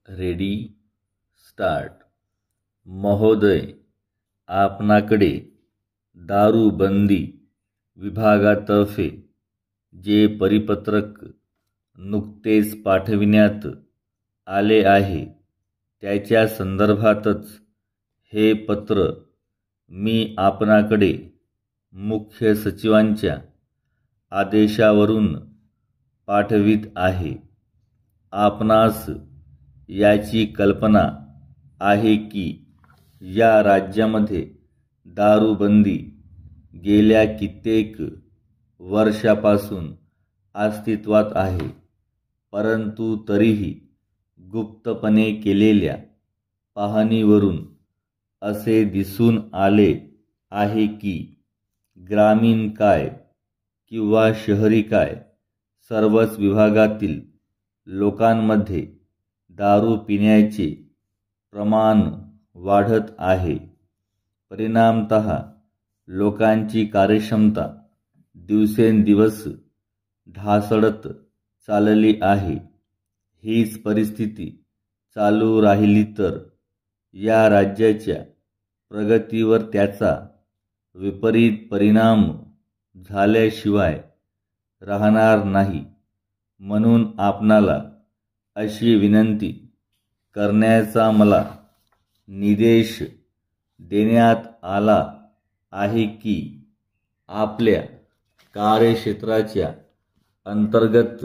Ready start. महोदय, आपणाकडे दारूबंदी विभागातर्फे जे परिपत्रक नुकतेच पाठविण्यात आले आहे त्याच्या संदर्भातच हे पत्र मी आपणाकडे मुख्य सचिवांच्या आदेशावरून पाठवित आहे। आपणास याची कल्पना आहे की या राज्यामध्ये दारूबंदी गेल्या कित्येक वर्षापासून अस्तित्वात आहे, परंतु तरीही गुप्तपणे केलेल्या पाहणीवरून असे दिसून आले आहे की ग्रामीण काय किंवा शहरी काय, सर्वच विभागातील लोकांमध्ये दारू पिण्याचे प्रमाण वाढत आहे। परिणामतः लोकांची कार्यक्षमता दिवसेंदिवस ढासळत चालली आहे। हीच परिस्थिती चालू राहिली तर या राज्याच्या प्रगतीवर त्याचा विपरीत परिणाम झाल्याशिवाय राहणार नाही। म्हणून आपणाला अशी विनंती करण्याचा मला निर्देश देण्यात आला आहे की आपल्या कार्यक्षेत्राच्या अंतर्गत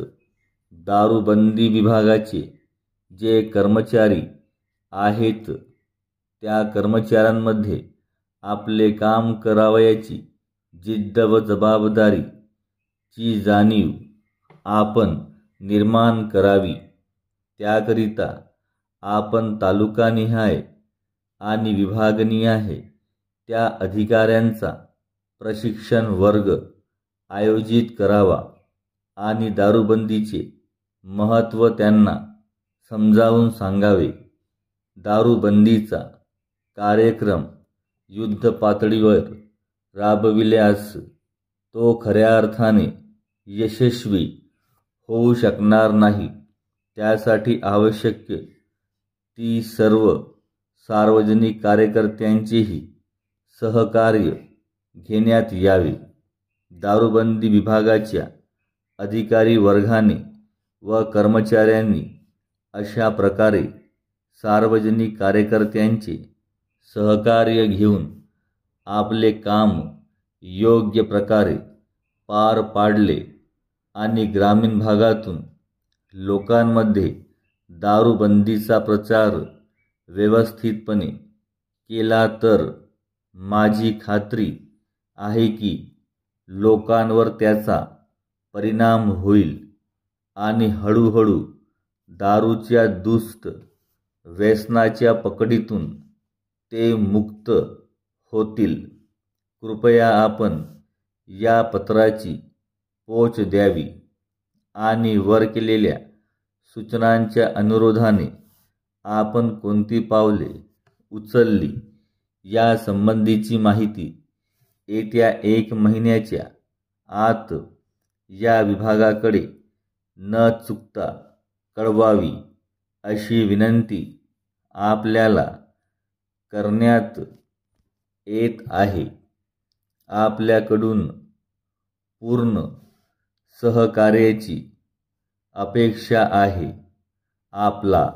दारूबंदी विभागाचे जे कर्मचारी आहेत त्या कर्मचाऱ्यांमध्ये आपले काम करावयाची जिद्द व जबाबदारीची जाणीव आपण निर्माण करावी। त्याकरिता आपण तालुकानिहाय आणि विभागनिहाय त्या अधिकाऱ्यांचा प्रशिक्षण वर्ग आयोजित करावा आणि दारूबंदीचे महत्त्व त्यांना समजावून सांगावे। दारूबंदीचा कार्यक्रम युद्ध पातळीवर राबविल्यास तो खऱ्या अर्थाने यशस्वी होऊ शकणार नाही। त्यासाठी आवश्यक ती सर्व सार्वजनिक कार्यकर्त्यांचेही सहकार्य घेण्यात यावे। दारूबंदी विभागाच्या अधिकारी वर्गाने व कर्मचाऱ्यांनी अशा प्रकारे सार्वजनिक कार्यकर्त्यांचे सहकार्य घेऊन आपले काम योग्य प्रकारे पार पाडले आणि ग्रामीण भागातून लोकांमध्ये दारूबंदीचा प्रचार व्यवस्थितपणे केला तर माझी खात्री आहे की लोकांवर त्याचा परिणाम होईल आणि हळूहळू दारूच्या दुष्ट व्यसनाच्या पकडीतून ते मुक्त होतील। कृपया आपण या पत्राची पोच द्यावी आणि वर केलेल्या सूचनांच्या अनुरोधाने आपण कोणती पावले उचलली या संबंधीची माहिती येत्या 1 महिन्याच्या आत या विभागाकडे न चुकता कळवावी अशी विनंती आपल्याला करण्यात येत आहे। आपल्याकडून पूर्ण सहकार्याची अपेक्षा आहे। आपला